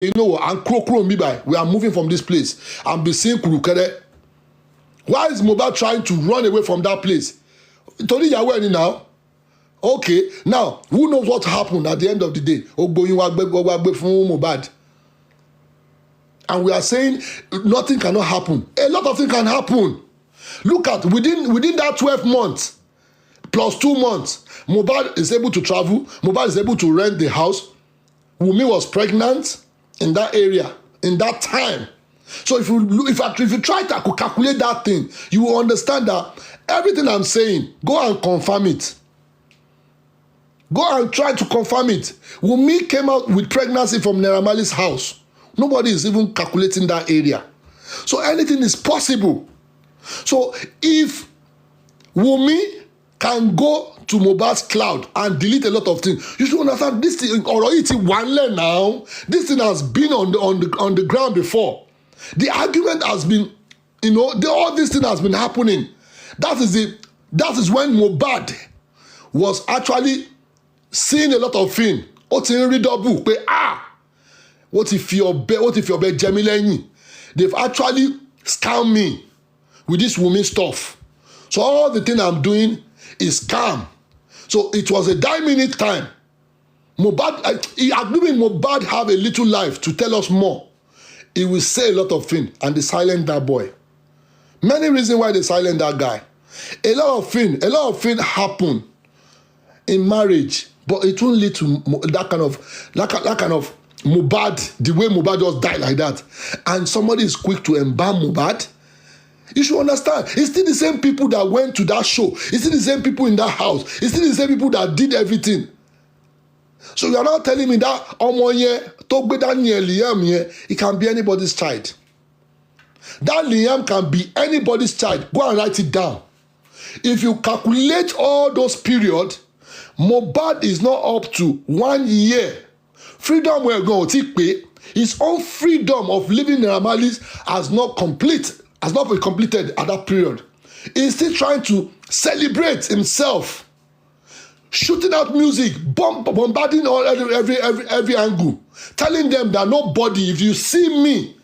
you know what, and Krokro me by, we are moving from this place and be seeing Kurukere. Why is Mohbad trying to run away from that place? Tony, you're wearing now. Okay, now, who knows what happened at the end of the day? Mohbad. And we are saying nothing cannot happen. A lot of things can happen. Look at, within that 12 months, plus 2 months, Mohbad is able to travel. Mohbad is able to rent the house. Wunmi was pregnant in that area, in that time. So if you try to calculate that thing, you will understand that everything I'm saying, go and confirm it. Go and try to confirm it. Wunmi came out with pregnancy from Naira Marley's house. Nobody is even calculating that area. So anything is possible. So if Wunmi can go to Mohbad's cloud and delete a lot of things, you should understand this thing already one leg now. This thing has been on the ground before. The argument has been, all this thing has been happening. That is when Mohbad was actually seeing a lot of things. What if your bed Jemilenyi? They've actually scammed me with this woman stuff. So all the thing I'm doing is scam. So it was a 9-minute time. Mohbad have a little life to tell us more. He will say a lot of things and they silent that boy. Many reasons why they silent that guy. A lot of things happen in marriage, but it won't lead to that kind of Mohbad, the way Mohbad just died like that. And somebody is quick to embalm Mohbad. You should understand, it's still the same people that went to that show. It's still the same people in that house. It's still the same people that did everything. So you are not telling me that Liam, it can be anybody's child. That Liam can be anybody's child. Go and write it down. If you calculate all those periods, Mohbad is not up to 1 year. Freedom we're going to take, his own freedom of living in Naira Marley has not been completed at that period. He's still trying to celebrate himself, shooting out music, bombarding every angle, telling them that nobody, if you see me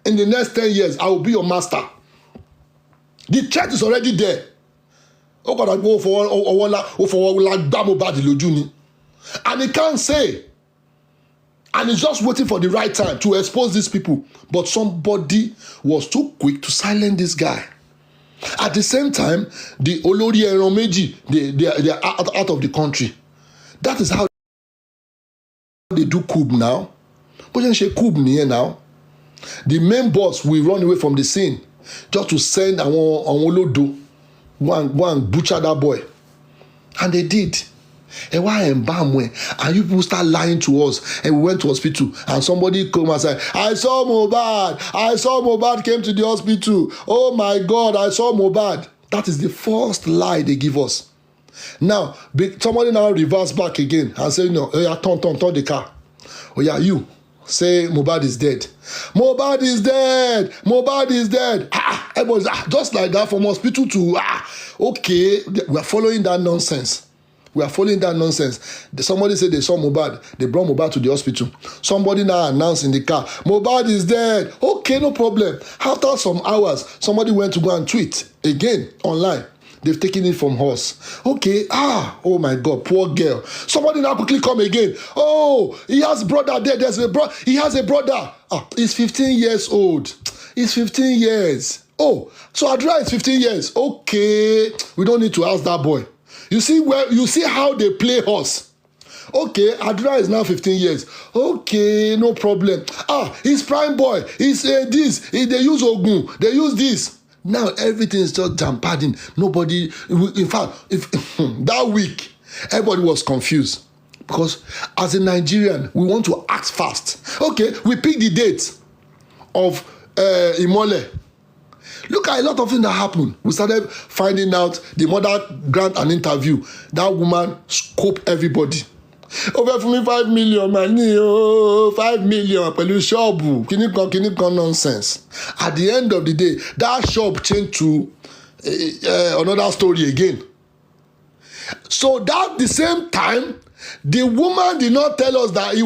in the next 10 years, I will be your master. The threat is already there. And he can't say. And he's just waiting for the right time to expose these people. But somebody was too quick to silence this guy. At the same time, the Olori Eromeji, they are out of the country. That is how they do coup now. But then she coup now. The main boss will run away from the scene just to send Olodo go and butcher that boy. And they did. And why embalm when? And you people start lying to us. And we went to hospital and somebody come and said, I saw Mohbad came to the hospital. Oh my God, I saw Mohbad. That is the first lie they give us. Now, somebody now reverse back again and say, no, oh yeah, turn the car. Oh yeah, you say Mohbad is dead. Mohbad is dead. Mohbad is dead. Everybody's just like that from hospital to okay, we are following that nonsense. Somebody said they saw Mohbad. They brought Mohbad to the hospital. Somebody now announced in the car, Mohbad is dead. Okay, no problem. After some hours, somebody went to go and tweet again online. They've taken it from us. Okay, oh my God, poor girl. Somebody now quickly come again. Oh, he has a brother there. He has a brother. He's 15 years old. He's 15 years. Oh, so Adra is 15 years. Okay, we don't need to ask that boy. You see how they play us. Okay, Adra is now 15 years. Okay, no problem. He's prime boy. He's this. They use Ogun. They use this. Now everything is just jam-padding. Nobody, in fact, that week, everybody was confused. Because as a Nigerian, we want to act fast. Okay, we pick the date of Imole. Look at a lot of things that happened. We started finding out the mother grant an interview. That woman scoped everybody. Over for me 5 million, man. 5 million. Pẹ̀lú ṣọ́ọ̀bù. Kini kan nonsense. At the end of the day, that shop changed to another story again. So that the same time, The woman did not tell us that she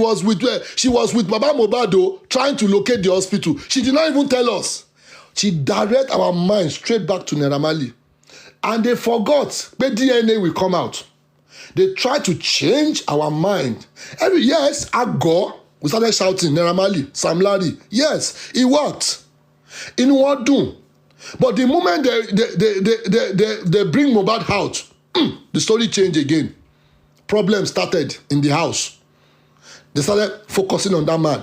was with Baba Mohbad trying to locate the hospital. She did not even tell us. She directed our mind straight back to Naira Marley. And they forgot that DNA will come out. They tried to change our mind. Yes, Ago, we started shouting, Naira Marley, Sam Larry. Yes, it worked. In what do? But the moment they bring Mohbad out, the story changed again. Problem started in the house. They started focusing on that man.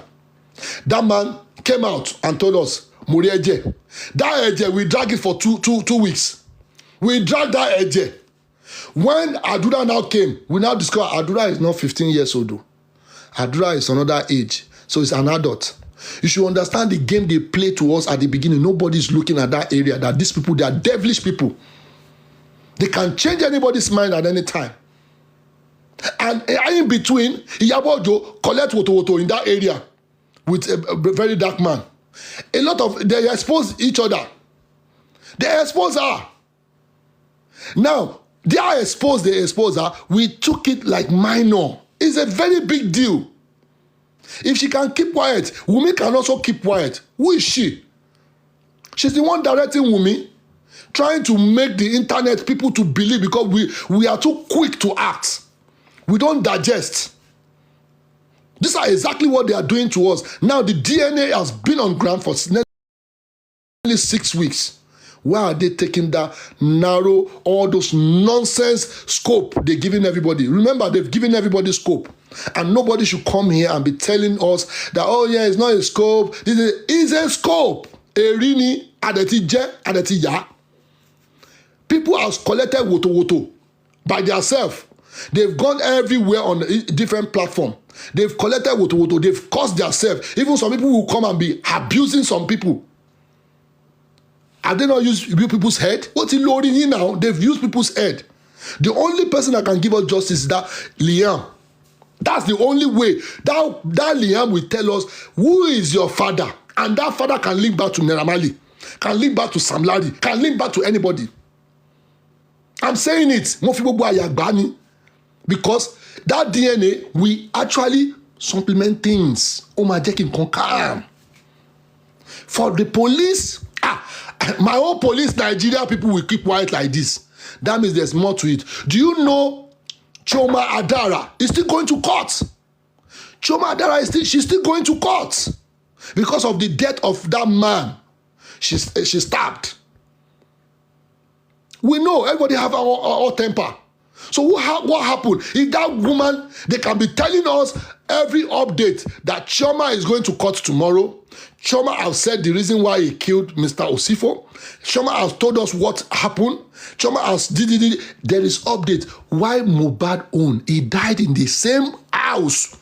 That man came out and told us, Muri Eje. That Eje, we drag it for two weeks. We dragged that Eje. When Adura now came, we now discover Adura is not 15 years old. Adura is another age. So it's an adult. You should understand the game they play to us at the beginning. Nobody's looking at that area, that these people, they are devilish people. They can change anybody's mind at any time. And in between, Iyabojo collect woto in that area with a very dark man. A lot of, they expose each other. They expose her. Now, they expose her. We took it like minor. It's a very big deal. If she can keep quiet, Wunmi can also keep quiet. Who is she? She's the one directing Wunmi, trying to make the internet people to believe, because we are too quick to act. We don't digest. These are exactly what they are doing to us. Now the DNA has been on ground for nearly 6 weeks. Why are they taking that narrow, all those nonsense scope they're giving everybody? Remember, they've given everybody scope. And nobody should come here and be telling us that, oh yeah, it's not a scope. This is a scope. Erini, adetije, adetiya. People have collected woto by themselves. They've gone everywhere on a different platform. They've collected woto. They've caused themselves. Even some people will come and be abusing some people. Have they not used people's head? What's in loading in now? They've used people's head. The only person that can give us justice is that Liam. That's the only way. That Liam will tell us who is your father. And that father can link back to Naira Marley, can link back to Sam Larry, can link back to anybody. I'm saying it. Because that DNA, we actually supplement things. For the police, my own police, Nigeria people will keep quiet like this. That means there's more to it. Do you know Chioma Adara is still going to court? Chioma Adara she's still going to court because of the death of that man. She's stabbed. We know everybody have our temper. So what happened? If that woman, they can be telling us every update that Chioma is going to court tomorrow. Chioma has said the reason why he killed Mr. Osifo. Chioma has told us what happened. Chioma has did. There is update. Why Mohbad own? He died in the same house.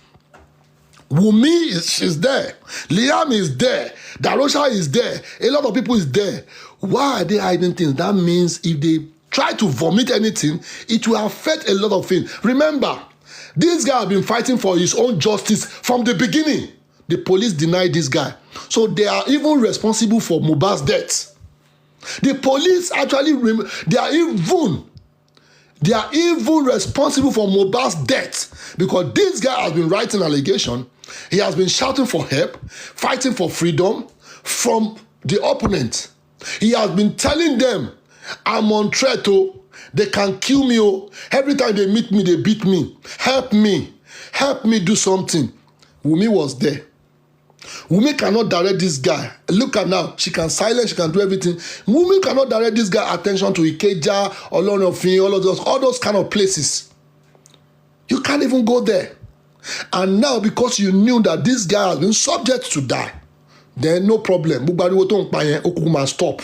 Wunmi she's there. Liam is there. Darosha is there. A lot of people is there. Why are they hiding things? That means if they try to vomit anything, it will affect a lot of things. Remember, this guy has been fighting for his own justice from the beginning. The police denied this guy. So they are even responsible for Mohbad's death. The police actually, they are even responsible for Mohbad's death, because this guy has been writing allegation. He has been shouting for help, fighting for freedom from the opponent. He has been telling them, I'm on threat, they can kill me. Every time they meet me, they beat me. Help me do something. Wunmi was there. Wunmi cannot direct this guy. Look at now, she can silence, she can do everything. Wunmi cannot direct this guy attention to Ikeja, Olonofin, all those kind of places. You can't even go there. And now, because you knew that this guy has been subject to die, then no problem. Must stop.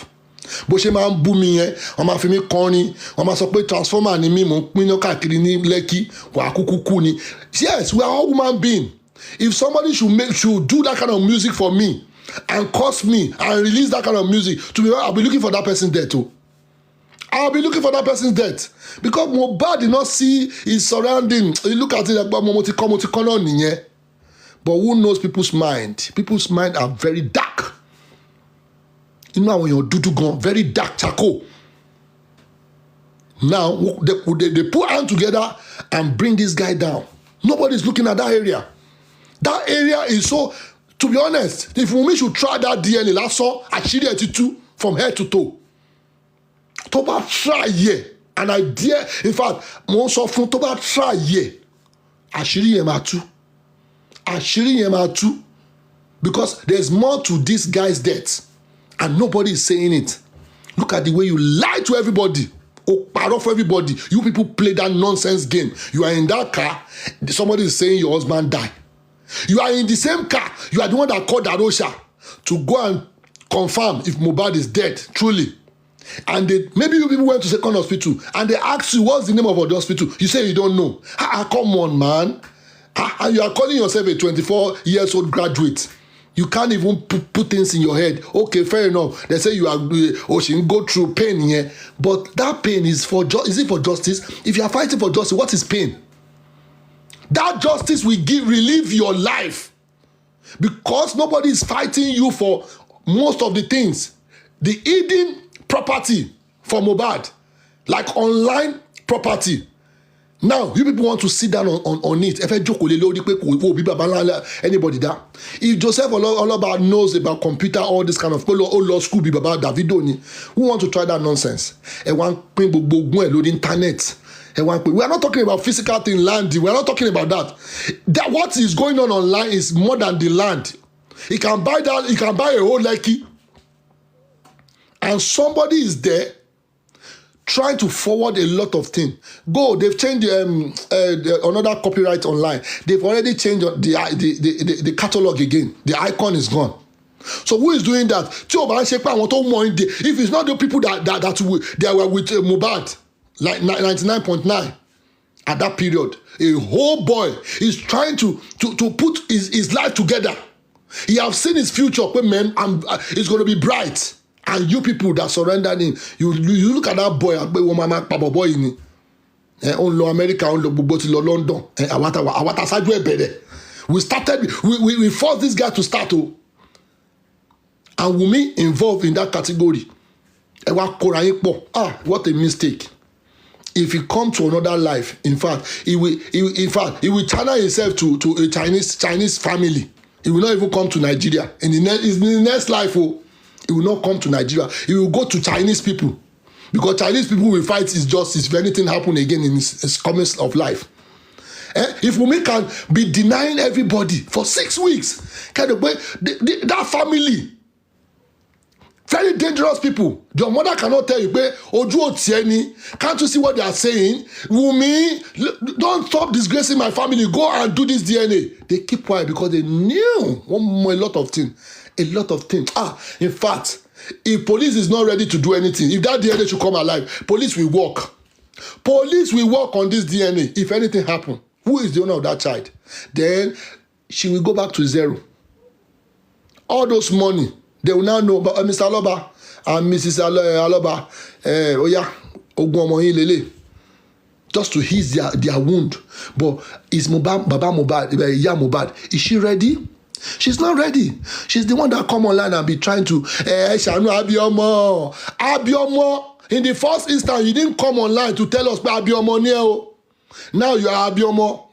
Bó ṣe máa ń bú mi yẹn, wọ́n máa fi mí kọrin, wọ́n máa sọ pé transformer ni mí, mò ń pín káàkiri ní Lẹ́kì, wà á kúkú kú ni. Yes, we are all human beings. If somebody should do that kind of music for me and curse me and release that kind of music, I'll be looking for that person's death too. I'll be looking for that person's death. Because Mohbad did not see his surrounding. You look at it like, but who knows people's mind? People's mind are very dark. You know when you're dudu very dark charcoal. Now they put hands together and bring this guy down. Nobody's looking at that area. That area is so, to be honest, if Wunmi should try that DNA, that's all, àṣírí ẹ̀ ti tú from head to toe. Tó bá try here, and I dare, in fact, mo sọ fún tó bá try here, àṣírí yẹn máa tú. Àṣírí yẹn máa tú. Because there's more to this guy's death, and nobody is saying it. Look at the way you lie to everybody. Or parọ́ for everybody. You people play that nonsense game. You are in that car, somebody is saying your husband died. You are in the same car. You are the one that called Darosha to go and confirm if Mohbad is dead, truly. And maybe you people went to second hospital and they asked you, what's the name of the hospital? You say you don't know. Come on, man. And you are calling yourself a 24-year-old graduate. You can't even put things in your head. Okay, fair enough. They say you are, she can go through pain here. But that pain is is it for justice? If you are fighting for justice, what is pain? That justice will relieve your life. Because nobody is fighting you for most of the things. The hidden property for Mohbad, like online property. Now, you people want to sit down on it. Anybody that? If Joseph Oloba knows about computer, all this kind of law school, who want to try that nonsense? Internet. We are not talking about physical thing, land. We are not talking about that. What is going on online is more than the land. He can buy that. He can buy a whole Lekki. And somebody is there trying to forward a lot of things. They've changed another copyright online. They've already changed the catalog again. The icon is gone. So who is doing that? If it's not the people that were with Mohbad, like 99.9 at that period, a whole boy is trying to put his life together. He has seen his future, man, and it's going to be bright. And you people that surrendered him, you look at that boy, boy in America, London, we forced this guy to start. And Wunmi involved in that category. What a mistake. If he come to another life, in fact, he will channel himself to a Chinese family. He will not even come to Nigeria. In the next life, he will not come to Nigeria. He will go to Chinese people. Because Chinese people will fight his justice if anything happen again in his comments of life. If Wunmi can be denying everybody for 6 weeks, that family, very dangerous people. Your mother cannot tell you, can't you see what they are saying? Wunmi, don't stop disgracing my family. Go and do this DNA. They keep quiet because they knew a lot of things. A lot of things. In fact, if police is not ready to do anything, if that DNA should come alive, police will work. Police will work on this DNA. If anything happen, who is the owner of that child? Then she will go back to zero. All those money, they will now know. But Mr. Aloba and Mrs. Aloba, just to ease their wound. But is Baba Mohbad, Mohbad, is she ready? She's not ready. She's the one that come online and be trying to Abiomo. In the first instance, you didn't come online to tell us Abiomo near. Now you are Abiomo.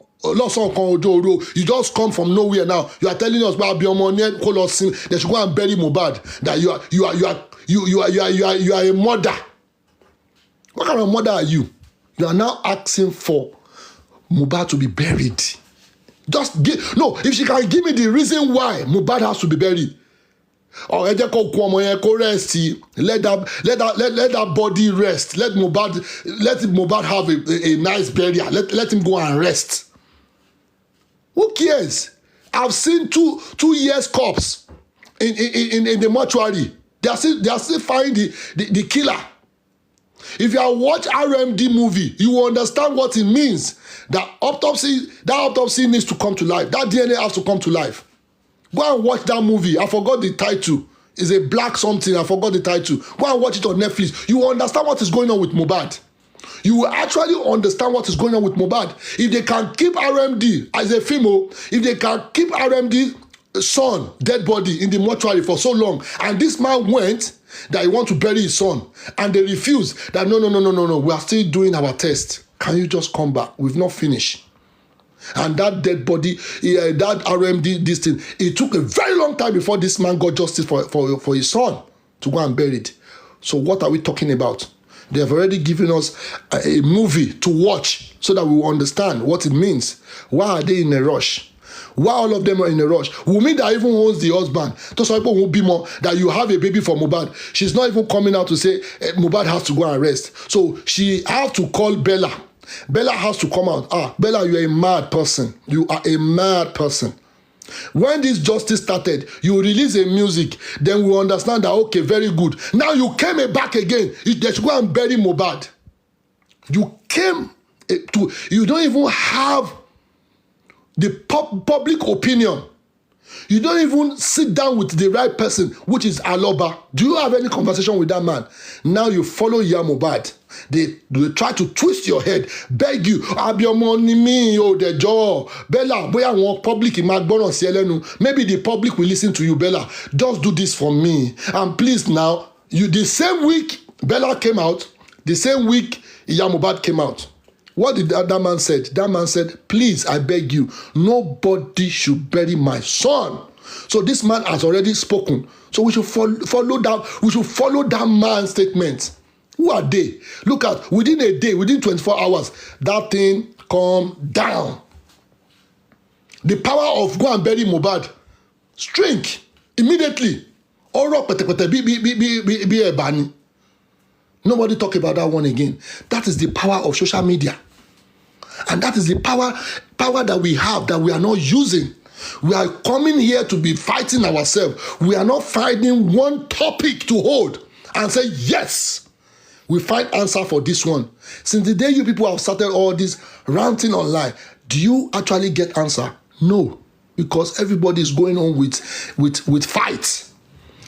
You just come from nowhere now. You are telling us about Abiomo near. They should go and bury Mohbad. That you are a mother. What kind of mother are you? You are now asking for Mohbad to be buried. If she can give me the reason why Mohbad has to be buried, or let that body rest. Let Mohbad have a nice burial. Let him go and rest. Who cares? I've seen two years corpse in the mortuary. They are still finding the killer. If you have watched RMD movie, you will understand what it means. That autopsy needs to come to life. That DNA has to come to life. Go and watch that movie. I forgot the title. It's a black something. I forgot the title. Go and watch it on Netflix. You will understand what is going on with Mohbad. You will actually understand what is going on with Mohbad. If they can keep RMD as a female, if they can keep RMD son, dead body in the mortuary for so long, and this man went that he want to bury his son, and they refuse that no, we are still doing our test. Can you just come back? We've not finished. And that dead body, that RMD, this thing, it took a very long time before this man got justice for his son to go and bury it. So what are we talking about? They have already given us a movie to watch so that we will understand what it means. Why are they in a rush? Why all of them are in a rush? Wunmi that even owns the husband, to some people won't be more that you have a baby for Mohbad. She's not even coming out to say Mohbad has to go and rest. So she has to call Bella. Bella has to come out. Bella, you're a mad person. You are a mad person. When this justice started, you release a music, then we understand that, okay, very good. Now you came back again. They should go and bury Mohbad. You came to, you don't even have the public opinion. You don't even sit down with the right person, which is Aloba. Do you have any conversation with that man? Now you follow Mohbad. They try to twist your head, beg you, Abiomo me, oh, the jaw. Bella, boy, I want public in McBono. Maybe the public will listen to you, Bella. Just do this for me. And please now, the same week Bella came out, the same week Mohbad came out. What did that man said? That man said, please, I beg you, nobody should bury my son. So this man has already spoken. So we should follow that. We should follow that man's statement. Who are they? Look at, within a day, within 24 hours, that thing calm down. The power of go and bury Mohbad shrink immediately. Nobody talk about that one again. That is the power of social media. And that is the power that we have that we are not using. We are coming here to be fighting ourselves. We are not finding one topic to hold and say, yes, we find answer for this one. Since the day you people have started all this ranting online, do you actually get answer? No, because everybody is going on with fights.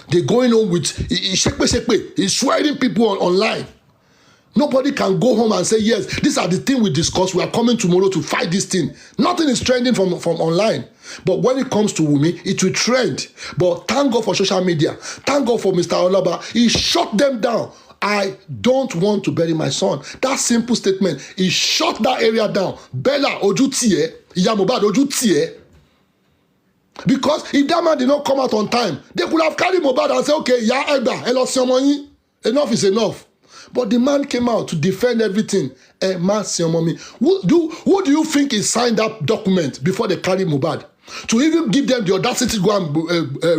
They're going on with he's swearing people online. Nobody can go home and say, yes, these are the things we discussed. We are coming tomorrow to fight this thing. Nothing is trending from online. But when it comes to Wunmi, it will trend. But thank God for social media. Thank God for Mr. Olaba. He shut them down. I don't want to bury my son. That simple statement, he shut that area down. Bella, ojutie, Mohbad, ojutie. Because if that man did not come out on time, they could have carried Mohbad and say, okay, enough is enough. But the man came out to defend everything. Who do you think he signed that document before they carried Mohbad? To even give them the audacity to go and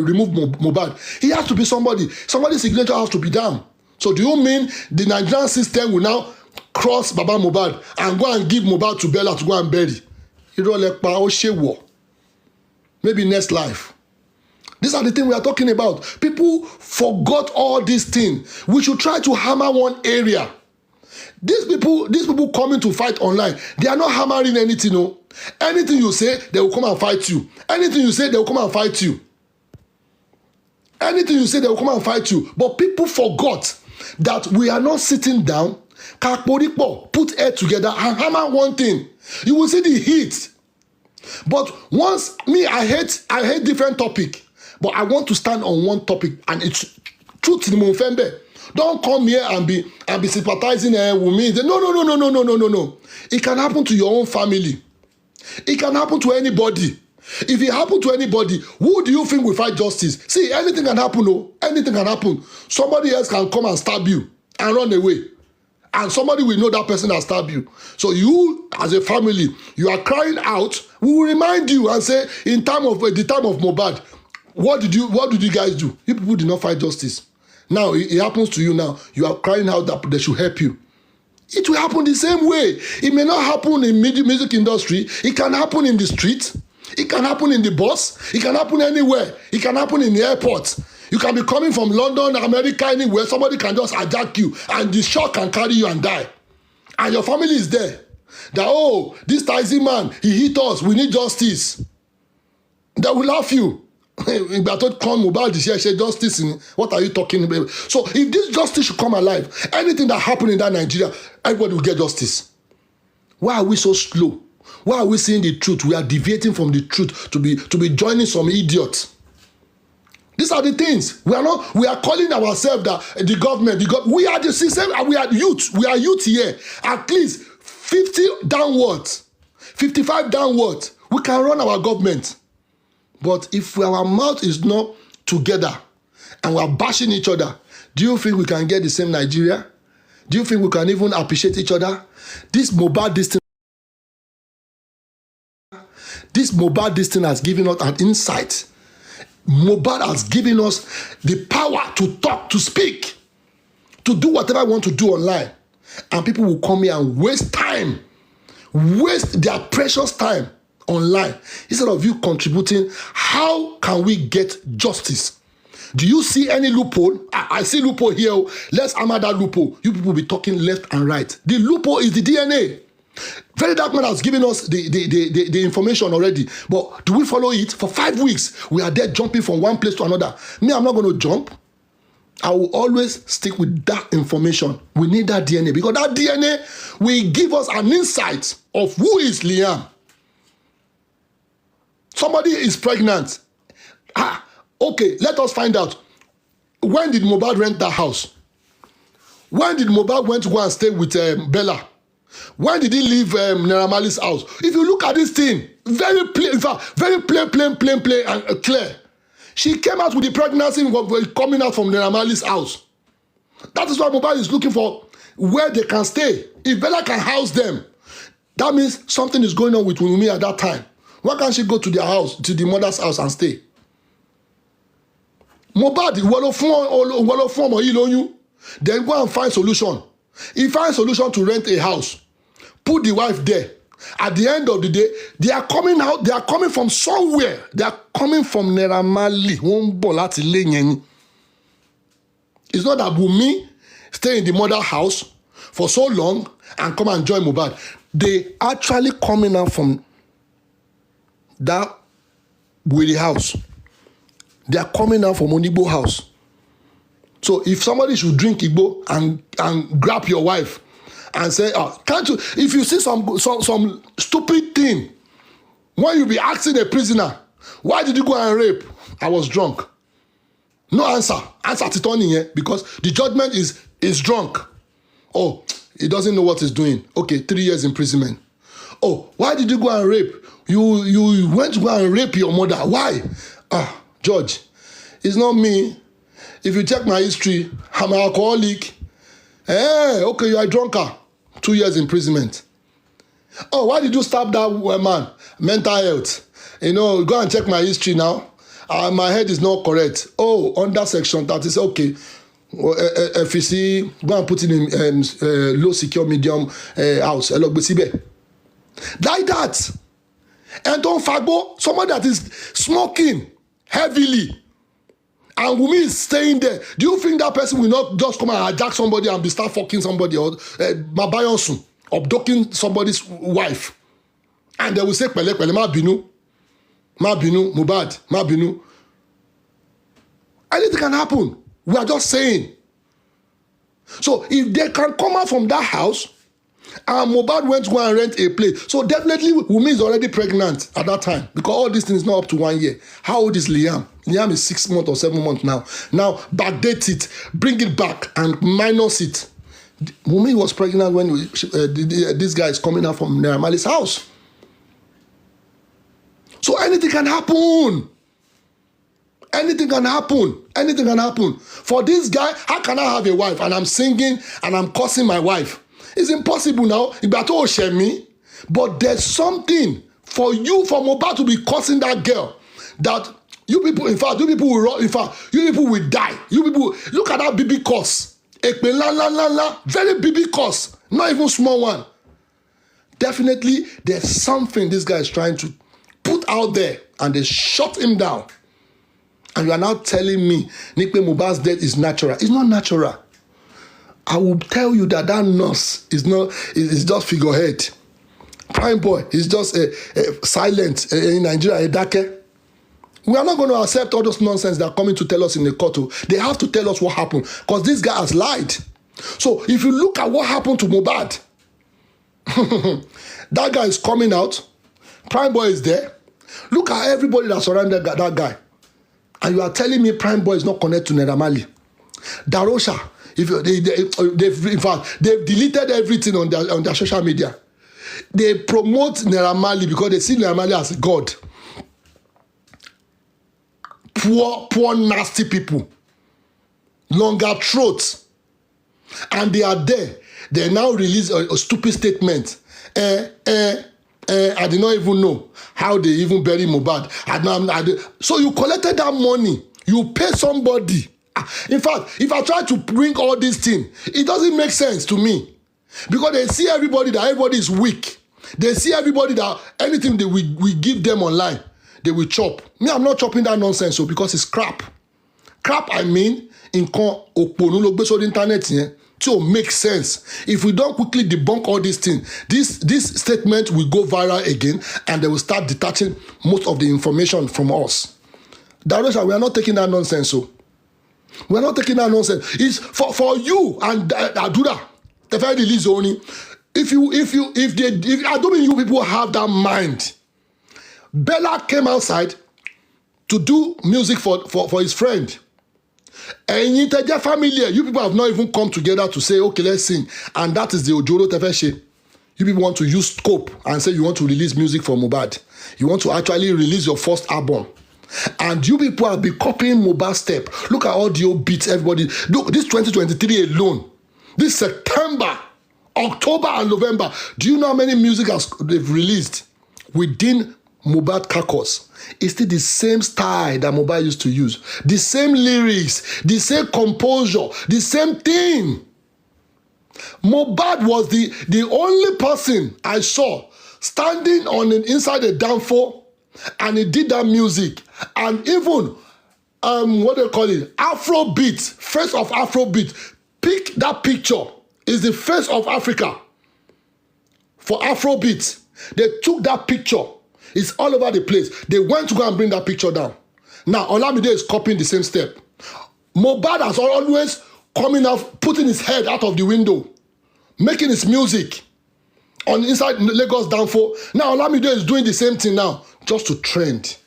remove Mohbad. He has to be somebody. Somebody's signature has to be down. So do you mean the Nigerian system will now cross Baba Mohbad and go and give Mohbad to Bella to go and bury? Maybe next life. These are the things we are talking about. People forgot all these things. We should try to hammer one area. These people coming to fight online, they are not hammering anything. No. Anything you say, they will come and fight you. Anything you say, they will come and fight you. Anything you say, they will come and fight you. But people forgot that we are not sitting down, put head together and hammer one thing. You will see the heat. But once I hate different topic. But I want to stand on one topic, and it's truth in Mufembe. Don't come here and be sympathizing with me. No. It can happen to your own family. It can happen to anybody. If it happen to anybody, who do you think will fight justice? See, anything can happen. No, anything can happen. Somebody else can come and stab you and run away, and somebody will know that person has stabbed you. So you, as a family, you are crying out. We will remind you and say, in the time of Mohbad, what did you guys do? You people did not fight justice. Now it happens to you now. You are crying out that they should help you. It will happen the same way. It may not happen in music industry. It can happen in the street. It can happen in the bus. It can happen anywhere. It can happen in the airport. You can be coming from London, America, anywhere. Somebody can just hijack you, and the shock can carry you and die. And your family is there. That, this Taizé man, he hit us. We need justice. They will laugh you. Justice. What are you talking about? So if this justice should come alive, anything that happened in that Nigeria, everybody will get justice. Why are we so slow? Why are we seeing the truth? We are deviating from the truth to be joining some idiots. These are the things. We are calling ourselves the government. We are the system, and we are youth. We are youth here. At least 50 downwards. 55 downwards, we can run our government. But if our mouth is not together and we are bashing each other, do you think we can get the same Nigeria? Do you think we can even appreciate each other? This Mohbad thing has given us an insight. Mohbad has given us the power to talk, to speak, to do whatever we want to do online. And people will come here and waste their precious time online. Instead of you contributing, how can we get justice? Do you see any loophole? I see loophole here. Let's hammer that loophole. You people will be talking left and right. The loophole is the DNA. Very Dark Man has given us the information already. But do we follow it? For 5 weeks, we are there jumping from one place to another. Me, I'm not going to jump. I will always stick with that information. We need that DNA because that DNA will give us an insight of who is Liam. Somebody is pregnant. Okay, let us find out. When did Mohbad rent that house? When did Mohbad went to go and stay with Bella? When did he leave Naira Marley's house? If you look at this thing, very plain, in fact, very plain and clear. She came out with the pregnancy coming out from Naira Marley's house. That is why Mohbad is looking for where they can stay. If Bella can house them, that means something is going on with Wunmi at that time. Why can't she go to their house, to the mother's house and stay? Mohbad, then go and find solution. He finds solution to rent a house. Put the wife there. At the end of the day, they are coming out. They are coming from somewhere. They are coming from Naira Marley. It's not that Wunmi stay in the mother house for so long and come and join Mohbad. They actually coming out from that with the house. They are coming out from Onigbo house. So if somebody should drink Igbo and grab your wife and say, can't you, if you see some stupid thing, when you be asking a prisoner, why did you go and rape? I was drunk. No answer. Answer Titoni here because the judgment is drunk. Oh, he doesn't know what he's doing. Okay, 3 years imprisonment. Oh, why did you go and rape? You went to go and rape your mother. Why? Judge, it's not me. If you check my history, I'm an alcoholic. Okay, you are a drunkard. 2 years imprisonment. Oh, why did you stab that man? Mental health. Go and check my history now. My head is not correct. Oh, under section 30, say, okay. FEC, go and put it in low secure medium house. Like that. And don't forget, somebody that is smoking heavily. And Wunmi is staying there. Do you think that person will not just come and hijack somebody and start fucking somebody or Mabayonsu, abducting somebody's wife? And they will say, Pele, ma binu, Mohbad, ma binu. Anything can happen. We are just saying. So if they can come out from that house, and Mohbad went to go and rent a place, so definitely Wunmi is already pregnant at that time because all these things not up to 1 year. How old is Liam? Liam is 6 months or 7 months now. Now backdate it, bring it back, and minus it. Wunmi was pregnant when this guy is coming out from Naira Marley's house. So anything can happen. Anything can happen. Anything can happen. For this guy, how can I have a wife and I'm singing and I'm cursing my wife? It's impossible now. But there's something for you, for Mohbad to be cursing that girl. That you people, in fact, you people will run, in fact, you people will die. You people, look at that baby curse. Very baby curse. Not even small one. Definitely, there's something this guy is trying to put out there and they shut him down. And you are now telling me Nikbe Mohbad's death is natural. It's not natural. I will tell you that nurse is just figurehead. Prime boy is just silent in Nigeria. We are not going to accept all those nonsense that are coming to tell us in the court. They have to tell us what happened because this guy has lied. So if you look at what happened to Mohbad, that guy is coming out. Prime boy is there. Look at everybody that surrounded that guy. And you are telling me Prime boy is not connected to Naira Marley. Darosha. In fact, they've deleted everything on their social media. they promote Naira Marley because they see Naira Marley as God. Poor, nasty people. Longer throats. And they are there. They now release a stupid statement. I did not even know how they even bury Mohbad. So you collected that money. You pay somebody. In fact, if I try to bring all these things, it doesn't make sense to me. Because they see everybody that everybody is weak. They see everybody that anything that we give them online, they will chop. Me, I'm not chopping that nonsense, because it's crap. Crap, I mean, in oponu lo gbe sórí internet yẹn to make sense. If we don't quickly debunk all these things, this statement will go viral again, and they will start detaching most of the information from us. Direction, we are not taking that nonsense, so. We are not taking that nonsense. It's for you and Adura. The very release only. If I don't mean you people have that mind. Bella came outside to do music for his friend. And in the family, you people have not even come together to say, okay, let's sing. And that is the Ojoro Tefeshe. You people want to use scope and say you want to release music for Mohbad. You want to actually release your first album. And you people have been copying Mohbad's step. Look at all the old beats, everybody. Look, this 2023 alone, this September, October, and November, do you know how many music they've released within Mohbad caucus? It's still the same style that Mohbad used to use. The same lyrics, the same composure, the same thing. Mohbad was the only person I saw standing inside the downfall, and he did that music. And even, what they call it, Afrobeat, face of Afrobeat. Pick that picture. Is the face of Africa for Afrobeat. They took that picture. It's all over the place. They went to go and bring that picture down. Now, Olamide is copying the same step. Mohbad has always coming out, putting his head out of the window, making his music on inside Lagos downfall. Now, Olamide is doing the same thing now, just to trend.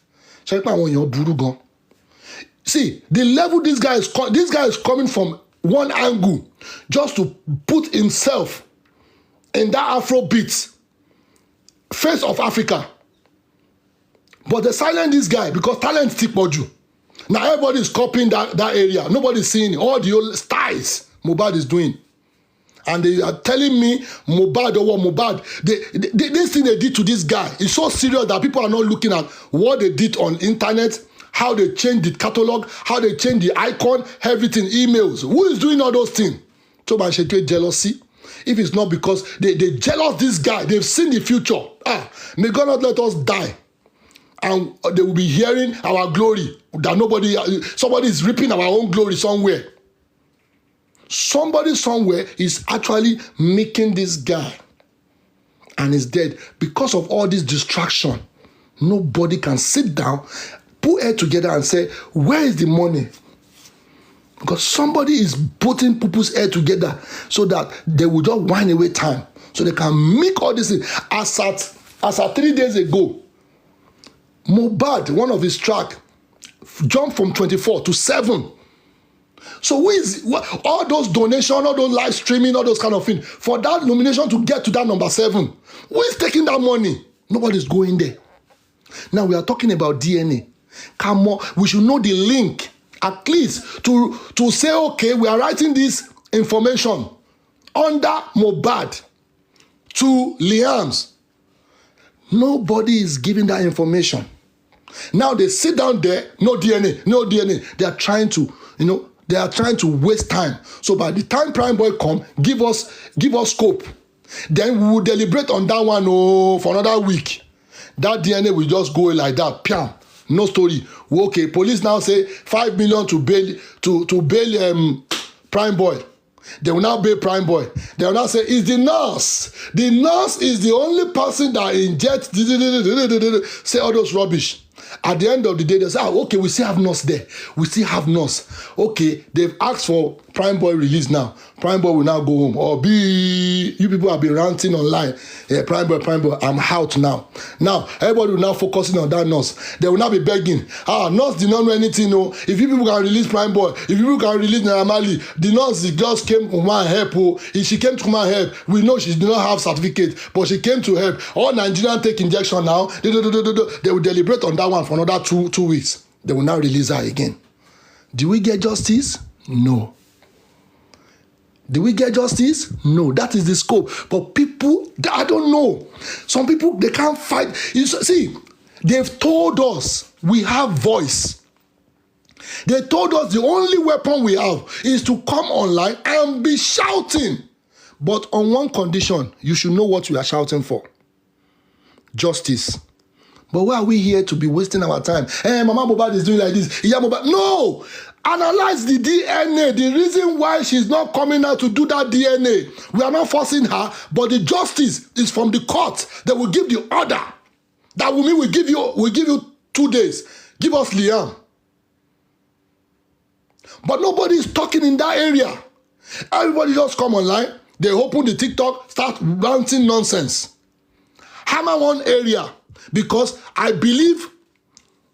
See, the level this guy is coming from one angle, just to put himself in that Afrobeat, face of Africa. But they silence this guy because talent still poju. Now everybody is copying that area. Nobody's seeing all the old styles Mohbad is doing. And they are telling me Mohbad or what Mohbad, this thing they did to this guy is so serious that people are not looking at what they did on internet, how they changed the catalog, how they changed the icon, everything, emails. Who is doing all those things? So by jealousy. If it's not because they jealous this guy, they've seen the future. May God not let us die. And they will be hearing our glory. That somebody is reaping our own glory somewhere. Somebody somewhere is actually making this guy. And he's dead. Because of all this distraction, nobody can sit down, put head together and say, where is the money? Because somebody is putting people's head together so that they will just wind away time. So they can make all this thing. As at 3 days ago, Mohbad, one of his track, jumped from 24 to 7. So all those donations, all those live streaming, all those kind of things, for that nomination to get to that number 7, who is taking that money? Nobody's going there. Now we are talking about DNA. Come on, we should know the link, at least to say, okay, we are writing this information under Mohbad to Liam's. Nobody is giving that information. Now they sit down there, no DNA, no DNA. They are trying to waste time. So by the time Prime Boy come, give us scope. Then we will deliberate on that one for another week. That DNA will just go like that. Piam. No story. Okay, police now say 5 million to bail Prime Boy. They will now bail Prime Boy. They will now say it's the nurse. The nurse is the only person that injects. Say all those rubbish. At the end of the day, they say, okay, we still have nurse there. We still have nurse. Okay, they've asked for Prime Boy release now. Prime Boy will now go home. Or you people have been ranting online. Yeah, Prime Boy, I'm out now. Now, everybody will now focusing on that nurse. They will now be begging. Nurse did not know anything. No. If you people can release Prime Boy, if you people can release Naira Marley, the nurse just came to come and help. If she came to come and help, we know she did not have certificate, but she came to help. All Nigerians take injection now. They will deliberate on that one for another two weeks. They will now release her again. Do we get justice? No. Do we get justice? No. That is the scope. But people, I don't know. Some people, they can't fight. You see, they've told us we have voice. They told us the only weapon we have is to come online and be shouting. But on one condition, you should know what we are shouting for. Justice. But why are we here to be wasting our time? Hey, Mama Mohbad is doing like this. Yeah, Mohbad. No! Analyze the DNA. The reason why she's not coming out to do that DNA. We are not forcing her, but the justice is from the court that will give the order. That will mean we give you 2 days. Give us Liam. But nobody is talking in that area. Everybody just come online. They open the TikTok, start ranting nonsense. Hammer one area. Because I believe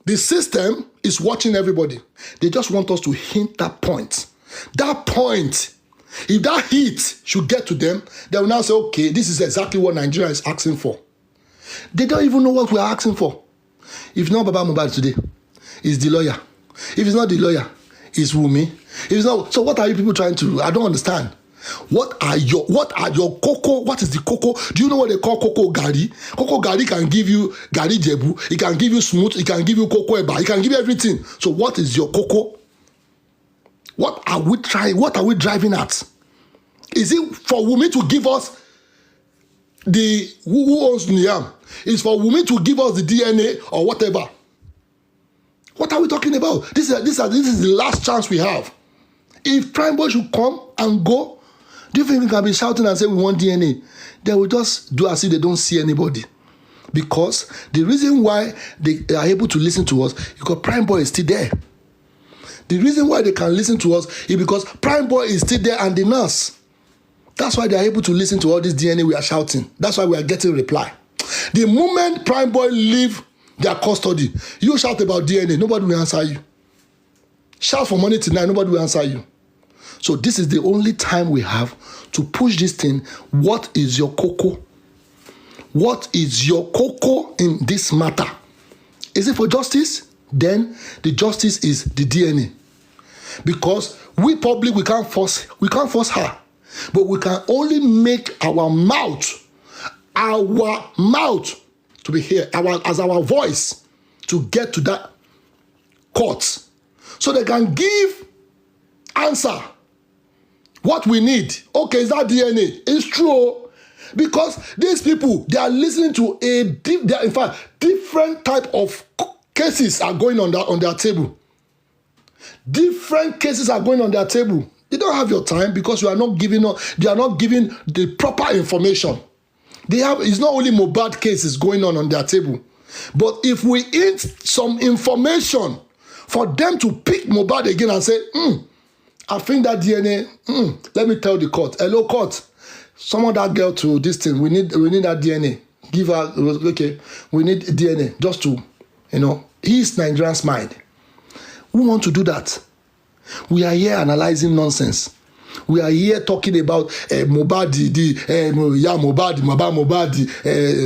the system is watching everybody. They just want us to hint that point. That point, if that hit should get to them, they will now say, okay, this is exactly what Nigeria is asking for. They don't even know what we are asking for. If not Baba Mohbad today, it's the lawyer. If it's not the lawyer, it's Wunmi. If it's not, so what are you people trying to do? I don't understand. What are your cocoa? What is the cocoa? Do you know what they call cocoa gari? Cocoa gari can give you gari jebu. It can give you smooth. It can give you cocoa eba. It can give you everything. So what is your cocoa? What are we trying? What are we driving at? Is it for Wunmi to give us the who owns Niam? Is for Wunmi to give us the DNA or whatever? What are we talking about? This is the last chance we have. If Prime Boy should come and go, do you think we can be shouting and say we want DNA? They will just do as if they don't see anybody. Because the reason why they are able to listen to us is because Prime Boy is still there. The reason why they can listen to us is because Prime Boy is still there and the nurse. That's why they are able to listen to all this DNA we are shouting. That's why we are getting reply. The moment Prime Boy leave their custody, you shout about DNA, nobody will answer you. Shout for money tonight, nobody will answer you. So this is the only time we have to push this thing. What is your cocoa? What is your cocoa in this matter? Is it for justice? Then the justice is the DNA. Because we public, we can't force her. But we can only make our mouth to be here, as our voice to get to that court. So they can give answer. What we need, okay, is that DNA? It's true, because these people, they are listening to in fact, different type of cases are going on their table. Different cases are going on their table. They don't have your time because they are not giving the proper information. It's not only Mohbad cases going on their table, but if we hint some information for them to pick Mohbad again and say, I think that DNA, let me tell the court. Hello, court. Summon that girl to this thing. We need that DNA. Give her, okay, we need DNA just to, ease Nigerians' mind. Who want to do that? We are here analyzing nonsense. We are here talking about Mohbad, Mohbad,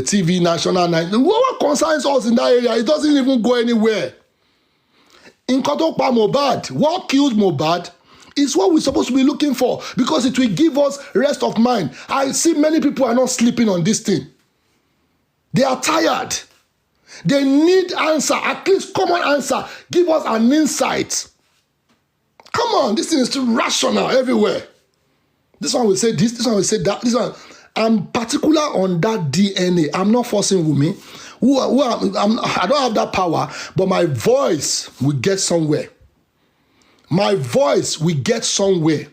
TV National 9. What concerns us in that area? It doesn't even go anywhere. In Kotokpa Mohbad, what killed Mohbad is what we're supposed to be looking for, because it will give us rest of mind. I see many people are not sleeping on this thing. They are tired. They need answer, at least common answer. Give us an insight. Come on, this thing is too rational everywhere. This one will say this one will say that. This one, I'm particular on that DNA. I'm not forcing Wunmi. I don't have that power, but my voice will get somewhere. My voice will get somewhere.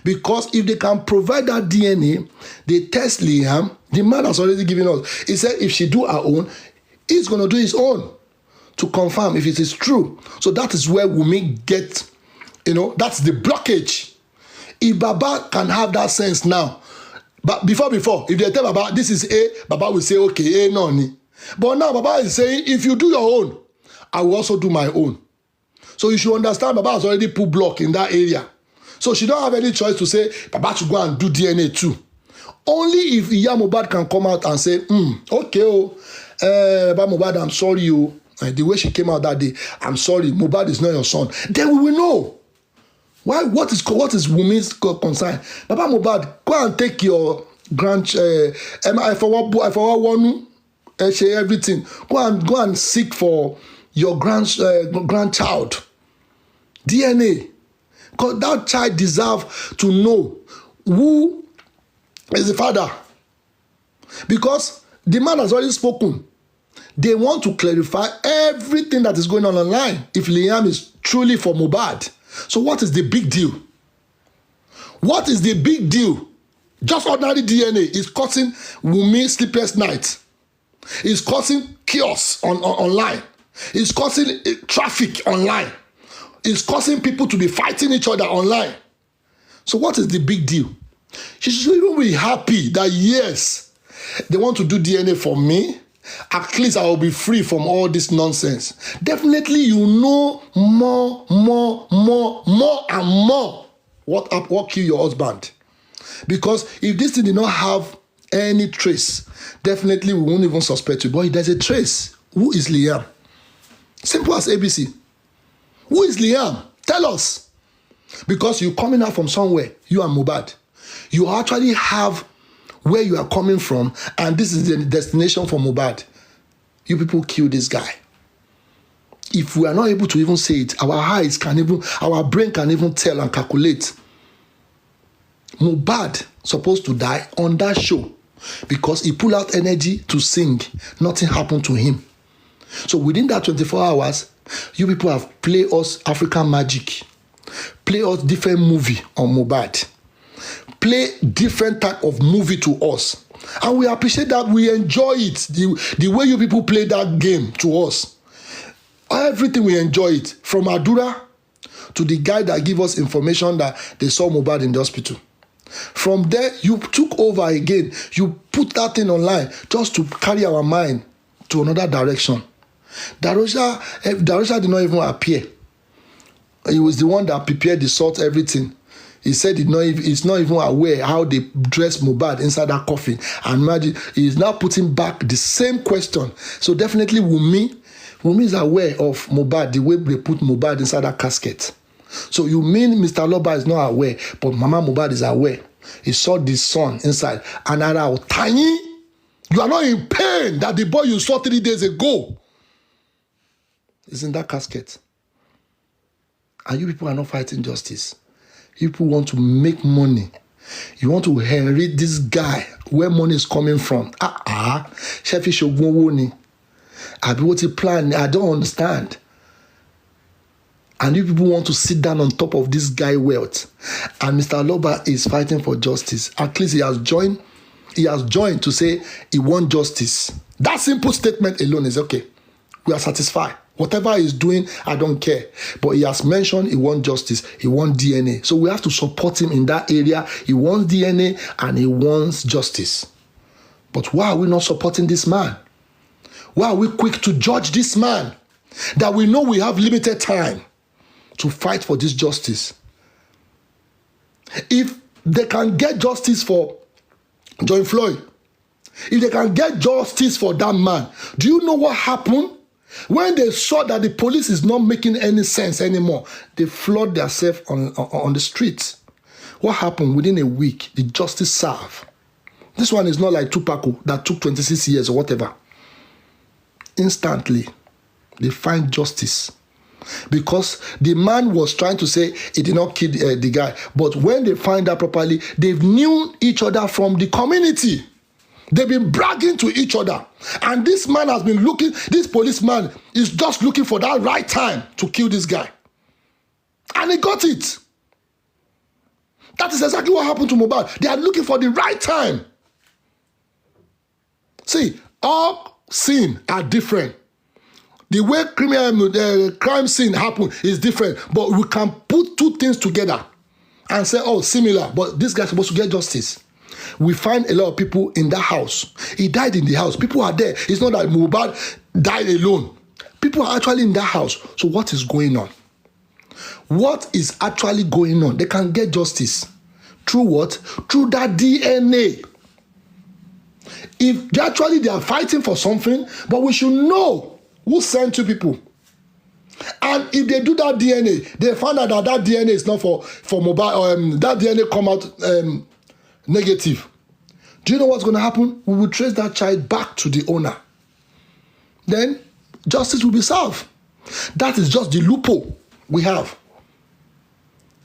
Because if they can provide that DNA, they test Liam. The man has already given us. He said if she do her own, he's going to do his own. to confirm if it is true. So that is where Wunmi get, that's the blockage. If Baba can have that sense now, but before, if they tell Baba this is A, Baba will say, okay, A no ni. But now Baba is saying, if you do your own, I will also do my own. So you should understand Baba has already put block in that area. So she don't have any choice to say, Baba should go and do DNA too. Only if Iya Mohbad can come out and say, okay, Baba Mohbad, I'm sorry, the way she came out that day, I'm sorry, Mohbad is not your son. Then we will know. Why? What is Wunmi's concern? Baba Mohbad, go and take your I forgot everything. Go and seek for your grandchild DNA, because that child deserves to know who is the father. Because the man has already spoken. They want to clarify everything that is going on online. If Liam is truly for Mohbad. So what is the big deal? What is the big deal? Just ordinary DNA is causing Wunmi sleepless nights. It's causing chaos online. It's causing traffic online. It's causing people to be fighting each other online. So what is the big deal? She should even be happy that yes, they want to do DNA for me. At least I will be free from all this nonsense. Definitely you know more and more what killed your husband. Because if this thing did not have any trace, definitely we won't even suspect you. But there's a trace. Who is Liam? Simple as ABC. Who is Liam? Tell us. Because you're coming out from somewhere, you and Mohbad. You actually have where you are coming from, and this is the destination for Mohbad. You people kill this guy. If we are not able to even say it, our brain can even tell and calculate. Mohbad supposed to die on that show because he pulled out energy to sing. Nothing happened to him. So within that 24 hours, you people have played us African magic, play us different movie on Mohbad, play different type of movie to us. And we appreciate that, we enjoy it, the way you people play that game to us. Everything we enjoy it, from Adura to the guy that give us information that they saw Mohbad in the hospital. From there, you took over again. You put that thing online just to carry our mind to another direction. Darosha did not even appear. He was the one that prepared the salt, everything. He said he's not even aware how they dress Mohbad inside that coffin. And imagine, he's now putting back the same question. So definitely Wunmi is aware of Mohbad, the way they put Mohbad inside that casket. So you mean Mr. Loba is not aware, but Mama Mohbad is aware. He saw the son inside. And now, tiny, you are not in pain that the boy you saw 3 days ago is in that casket. And you people are not fighting justice. You people want to make money. You want to inherit this guy where money is coming from. Shefish Ogunwoni. Abiwoti plan. I don't understand. And you people want to sit down on top of this guy wealth. And Mr. Loba is fighting for justice. At least he has joined to say he wants justice. That simple statement alone is okay. We are satisfied. Whatever he's doing, I don't care. But he has mentioned he wants justice. He wants DNA. So we have to support him in that area. He wants DNA and he wants justice. But why are we not supporting this man? Why are we quick to judge this man? That we know we have limited time to fight for this justice. If they can get justice for George Floyd, if they can get justice for that man, do you know what happened? When they saw that the police is not making any sense anymore, they flood themselves on the streets. What happened? Within a week, the justice served. This one is not like Tupac that took 26 years or whatever. Instantly, they find justice. Because the man was trying to say he did not kill the guy. But when they find out properly, they've known each other from the community. They've been bragging to each other. And this man has been looking, this policeman is just looking for that right time to kill this guy. And he got it. That is exactly what happened to Mohbad. They are looking for the right time. See, all sins are different. The way crime scene happened is different, but we can put two things together and say, oh, similar, but this guy's supposed to get justice. We find a lot of people in that house. He died in the house. People are there. It's not that Mohbad died alone. People are actually in that house. So what is going on? What is actually going on? They can get justice. Through what? Through that DNA. If they are fighting for something, but we should know who sent two people. And if they do that DNA, they find out that DNA is not for Mohbad, that DNA come out negative. Do you know what's going to happen? We will trace that child back to the owner. Then justice will be served. That is just the loophole we have.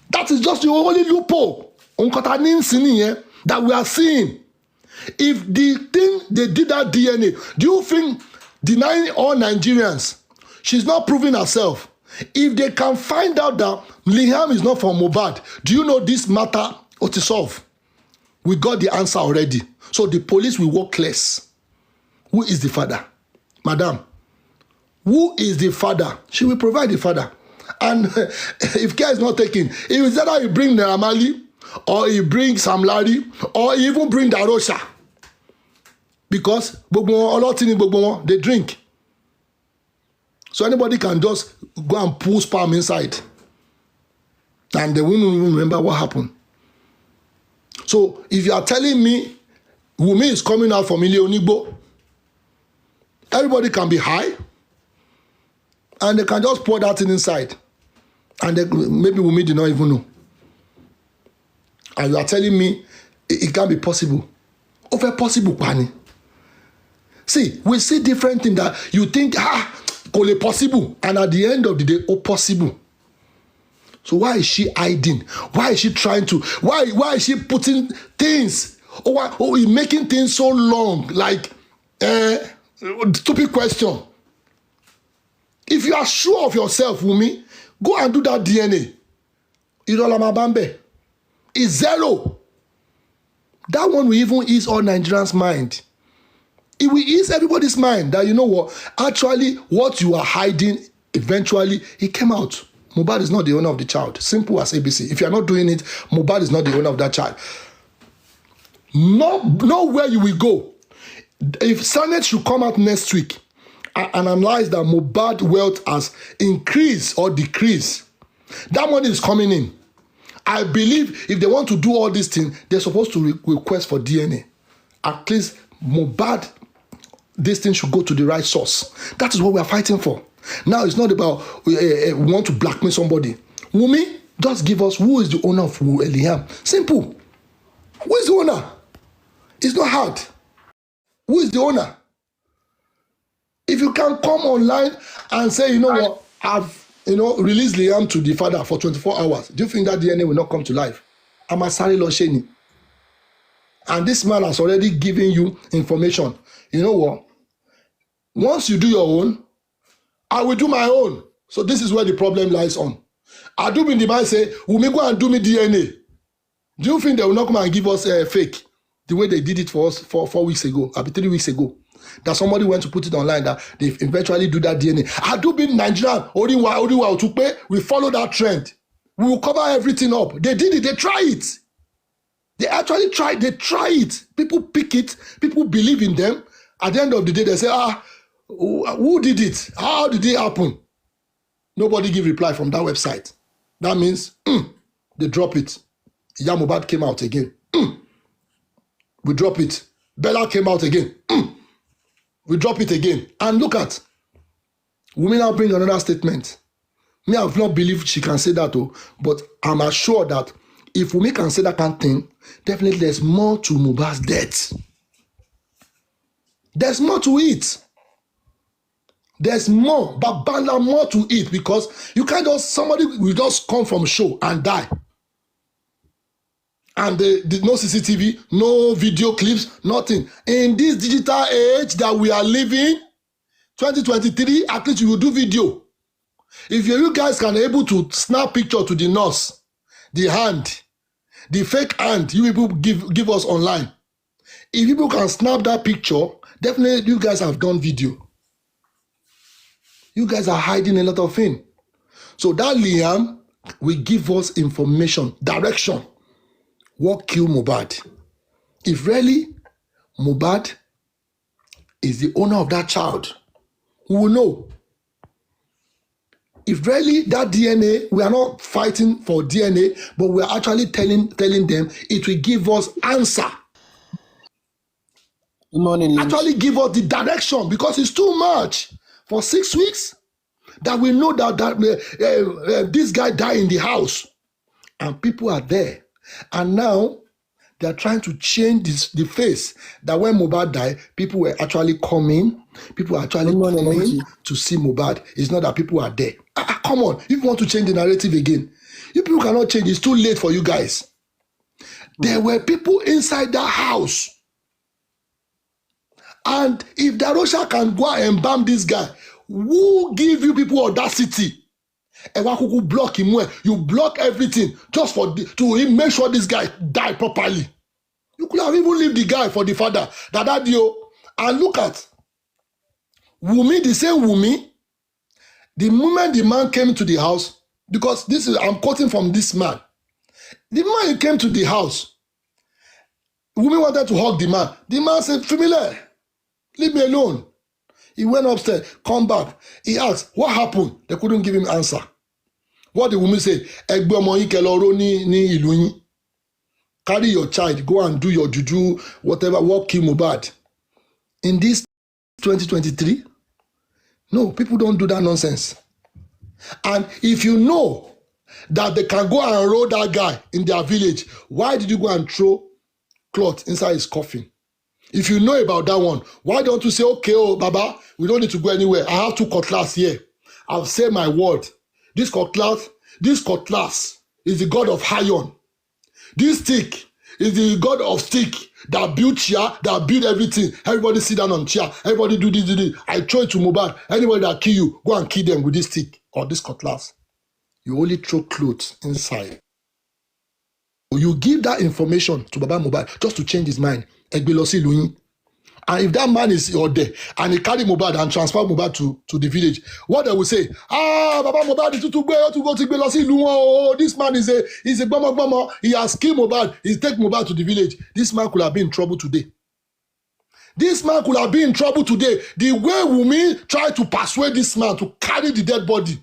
That is just the only loophole that we are seeing. If the thing they did that DNA, do you think denying all Nigerians, she's not proving herself? If they can find out that Liam is not from Mohbad, do you know this matter ought to solve? We got the answer already. So the police will work less. Who is the father? Madam, who is the father? She will provide the father. And if care is not taken, if it's either you bring Naramali, or you bring Sam Larry, or you even bring Darosha. Because they drink. So anybody can just go and pull sperm inside. And they won't even remember what happened. So if you are telling me Wunmi is coming out from Ile Onigbo, everybody can be high, and they can just pour that thing inside. And maybe Wunmi did not even know. And you are telling me it can be possible. Over possible, Pani. See, we see different things that you think, call it possible. And at the end of the day, possible. So why is she hiding? Why is she trying to? Why is she putting things? Making things so long? Like, stupid question. If you are sure of yourself, Wunmi, go and do that DNA. Irolamabambe. It's zero. That one will even ease all Nigerians' mind. It will ease everybody's mind that, you know what, actually what you are hiding, eventually, it came out. Mohbad is not the owner of the child. Simple as ABC. If you are not doing it, Mohbad is not the owner of that child. Nowhere you will go. If Senate should come out next week and analyze that Mohbad wealth has increased or decreased, that money is coming in. I believe if they want to do all these things, they're supposed to request for DNA. At least Mohbad, this thing should go to the right source. That is what we are fighting for. Now it's not about we want to blackmail somebody. Wunmi, just give us who is the owner of Liam. Simple. Who is the owner? It's not hard. Who is the owner? If you can come online and say, you know what, I've release Liam to the father for 24 hours. Do you think that DNA will not come to life? Amasari Losheni. And this man has already given you information. You know what? Once you do your own, I will do my own. So this is where the problem lies on. I do mean the man say, Wunmi, go and do me DNA. Do you think they will not come and give us a fake? The way they did it for us 4 weeks ago, 3 weeks ago. That somebody went to put it online that they eventually do that DNA. I do mean Nigeria, we follow that trend. We will cover everything up. They did it, they try it. They actually tried, they try it. People pick it, people believe in them. At the end of the day, they say, who did it? How did it happen? Nobody give reply from that website. That means, they drop it. Mohbad came out again. We drop it. Bella came out again. We drop it again. And look at, Wunmi now bring another statement. Me, I have not believed she can say that, but I'm assured that if Wunmi can say that kind of thing, definitely there's more to Mohbad's death. There's more to it. There's more, but more to it, because you can't just, somebody will just come from show and die. And no CCTV, no video clips, nothing. In this digital age that we are living, 2023, at least you will do video. If you guys can able to snap picture to the nurse, the hand, the fake hand you people give us online. If people can snap that picture, definitely you guys have done video. You guys are hiding a lot of things. So that Liam will give us information, direction. What killed Mohbad? If really Mohbad is the owner of that child, we will know. If really that DNA, we are not fighting for DNA, but we are actually telling them, it will give us answer. Good morning, Lynch. Actually give us the direction, because it's too much. For 6 weeks, that we know that this guy died in the house, and people are there. And now they are trying to change the face, that when Mohbad died, people were actually coming. People are actually coming to see Mohbad. It's not that people are there. Come on, if you want to change the narrative again, you people cannot change. It's too late for you guys. There were people inside that house. And if Darosha can go and embalm this guy, who give you people audacity? Block him where you block everything just to make sure this guy die properly. You could have even leave the guy for the father. And look at Wunmi, the same Wunmi. The moment the man came to the house, because I'm quoting from this man. The man who came to the house, Wunmi wanted to hug the man. The man said, "Familiar, leave me alone." He went upstairs, come back. He asked, what happened? They couldn't give him answer. What the woman said, carry your child, go and do your juju, whatever, what kill Mohbad. In this 2023, no, people don't do that nonsense. And if you know that they can go and roll that guy in their village, why did you go and throw cloth inside his coffin? If you know about that one, why don't you say, okay, oh, Baba, we don't need to go anywhere. I have 2 cutlass here. I've said my word. This cutlass is the God of iron. This stick is the God of stick that built chair, that built everything. Everybody sit down on chair. Everybody do this. I throw it to Mohbad. Anybody that kill you, go and kill them with this stick or this cutlass. You only throw clothes inside. You give that information to Baba Mohbad just to change his mind. And if that man is there and he carry Mohbad and transfer Mohbad to the village, what they will say, Baba Mohbad is to go to Belosi. This man is a bama. He has killed Mohbad. He's take Mohbad to the village. This man could have been in trouble today. The way Wunmi tried to persuade this man to carry the dead body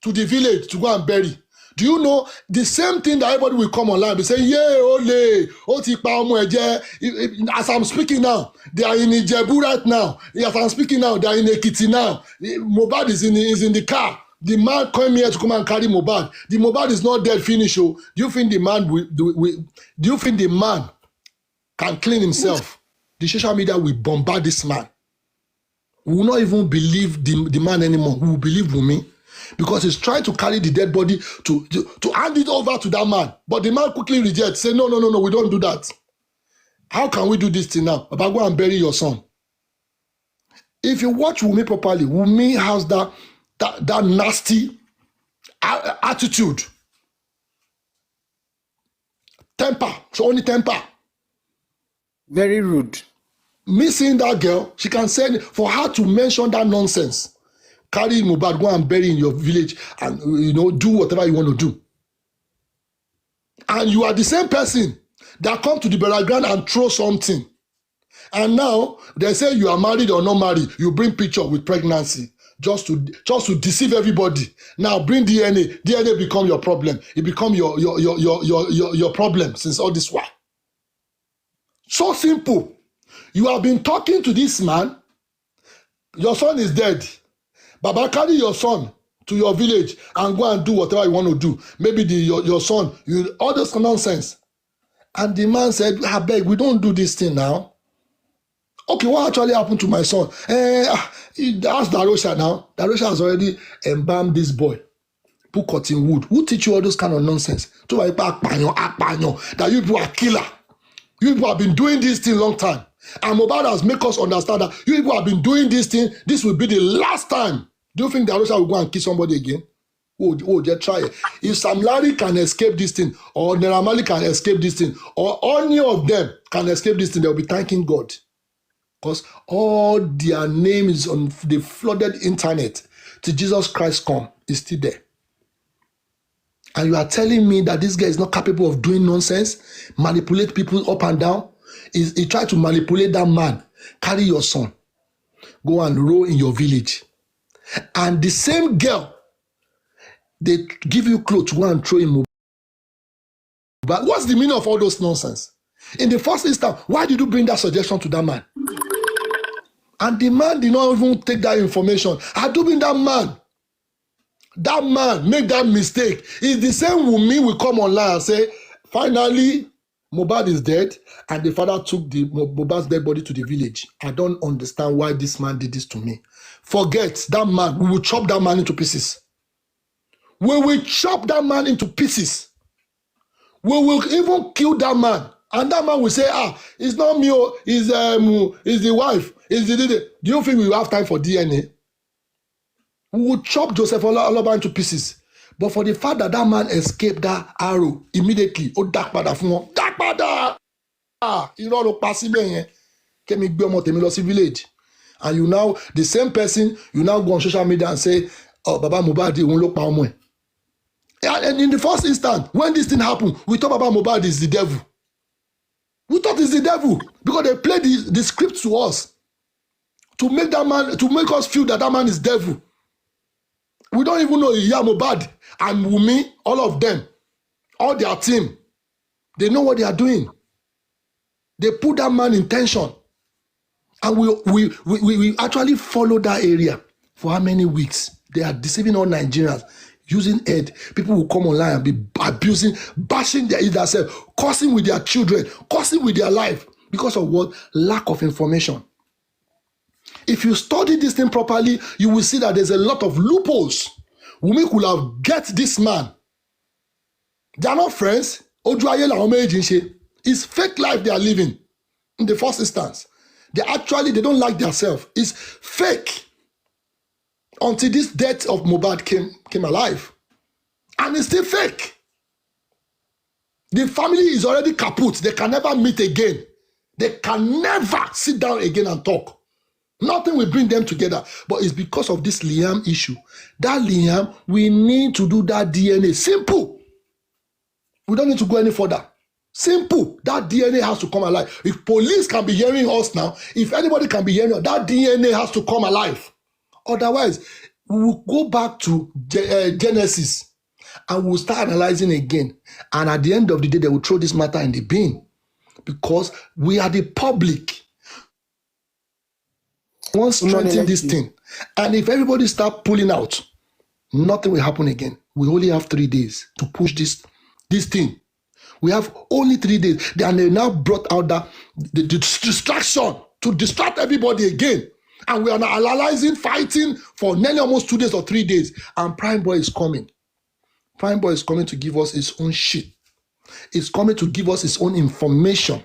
to the village to go and bury. Do you know the same thing that everybody will come online and say, yeah, ole, as I'm speaking now, they are in Ijebu right now. As I'm speaking now, they are in Ekiti now. Mohbad is in the car. The man came here to come and carry Mohbad. The Mohbad is not dead, finish. Do you think the man do you think the man can clean himself? The social media will bombard this man. We will not even believe the man anymore. We will believe Wunmi. Because he's trying to carry the dead body to hand it over to that man. But the man quickly rejects, say, no, we don't do that. How can we do this thing now? Baba, go and bury your son. If you watch Wunmi properly, Wunmi has that nasty attitude. Temper. So only temper. Very rude. Me seeing that girl, she can say, for her to mention that nonsense, carry Mohbad, go and bury in your village and, do whatever you want to do. And you are the same person that come to the burial ground and throw something. And now they say you are married or not married. You bring picture with pregnancy just to deceive everybody. Now bring DNA. DNA become your problem. It become your problem since all this while. So simple. You have been talking to this man. Your son is dead. Baba, carry your son to your village and go and do whatever you want to do. Maybe your son, all this nonsense. And the man said, I beg, we don't do this thing now. Okay, what actually happened to my son? Ask Darosha now. Darosha has already embalmed this boy. Put cotton wood. Who teach you all those kind of nonsense? That you people are killer. You people have been doing this thing long time. And Mohbad has made us understand that you people have been doing this thing. This will be the last time. Do you think Darosha will go and kill somebody again? Just try it. If Sam Larry can escape this thing, or Naira Marley can escape this thing, or any of them can escape this thing, they'll be thanking God. Because all their names on the flooded internet. till Jesus Christ come, is still there. And you are telling me that this guy is not capable of doing nonsense, manipulate people up and down? He tried to manipulate that man. Carry your son, go and roll in your village. And the same girl, they give you clothes to go and throw in Mohbad. But what's the meaning of all those nonsense? In the first instance, why did you bring that suggestion to that man? And the man did not even take that information. I do mean that man make that mistake. It's the same Wunmi will come online and say, finally, Mohbad is dead, and the father took the Mohbad's dead body to the village. I don't understand why this man did this to me. Forget that man. We will chop that man into pieces. We will chop that man into pieces. We will even kill that man. And that man will say, it's not me, it's the wife. It's the. Do you think we will have time for DNA? We will chop Joseph Oloba into pieces. But for the fact that that man escaped that arrow immediately, Dakpada! You know, Kemi Gbomo Temi lọ sí village. And you now, the same person, you now go on social media and say, Baba Mohbad, òun ló pa ọmọ ẹ̀. And in the first instance, when this thing happened, we thought Baba Mohbad is the devil. We thought it's the devil because they played the script to us to make that man, to make us feel that that man is devil. We don't even know Iya Mohbad and Wunmi, all of them, all their team. They know what they are doing. They put that man in tension. And we actually follow that area for how many weeks? They are deceiving all Nigerians, using head. People will come online and be abusing, bashing their themselves, cursing with their children, cursing with their life. Because of what? Lack of information. If you study this thing properly, you will see that there's a lot of loopholes. Wunmi could have get this man. They are not friends. It's fake life they are living in the first instance. They don't like themselves. It's fake. Until this death of Mohbad came alive. And it's still fake. The family is already kaput. They can never meet again. They can never sit down again and talk. Nothing will bring them together. But it's because of this Liam issue. That Liam, we need to do that DNA. Simple. We don't need to go any further. Simple. That DNA has to come alive. If police can be hearing us now, if anybody can be hearing us, that DNA has to come alive. Otherwise, we will go back to Genesis and we'll start analyzing again. And at the end of the day, they will throw this matter in the bin because we are the public. We want to strengthen this thing. And if everybody start pulling out, nothing will happen again. We only have 3 days to push this thing. We have only 3 days. And they now brought out the distraction to distract everybody again. And we are now analyzing, fighting for nearly almost 2 days or 3 days. And Prime Boy is coming. Prime Boy is coming to give us his own shit. He's coming to give us his own information.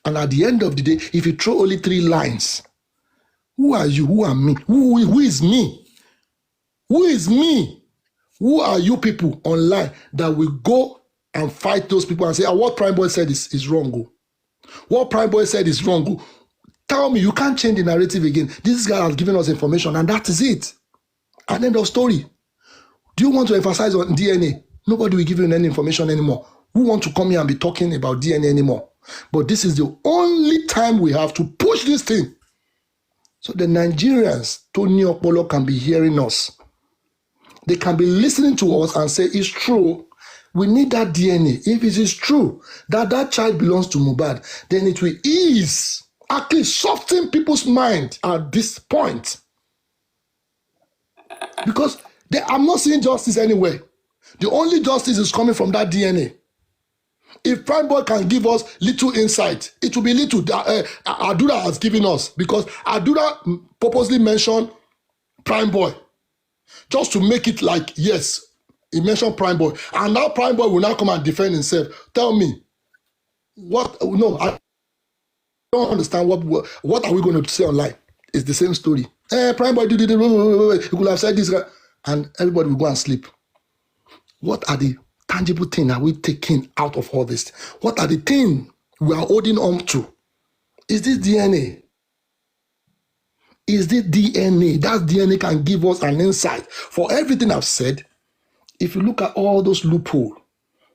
And at the end of the day, if you throw only 3 lines, who are you? Who are me? Who is me? Who is me? Who are you people online that will go and fight those people and say, what Prime Boy said is wrong? Go. What Prime Boy said is wrong. Go. Tell me, you can't change the narrative again. This guy has given us information and that is it. And end of story. Do you want to emphasize on DNA? Nobody will give you any information anymore. Who want to come here and be talking about DNA anymore? But this is the only time we have to push this thing. So the Nigerians, Tony Opolo, can be hearing us. They can be listening to us and say, it's true. We need that DNA. If it is true that child belongs to Mohbad, then it will ease, at least soften people's mind at this point. Because I'm not seeing justice anywhere. The only justice is coming from that DNA. If Prime Boy can give us little insight, it will be little that Adura has given us. Because Adura purposely mentioned Prime Boy. Just to make it like, yes, he mentioned Prime Boy. And now Prime Boy will now come and defend himself. Tell me, what? No, I don't understand what are we going to say online? It's the same story. Prime Boy did it. He could have said this. And everybody will go and sleep. What are the tangible things that we taking out of all this? What are the things we are holding on to? Is this DNA? is the DNA. That DNA can give us an insight. For everything I've said, if you look at all those loopholes,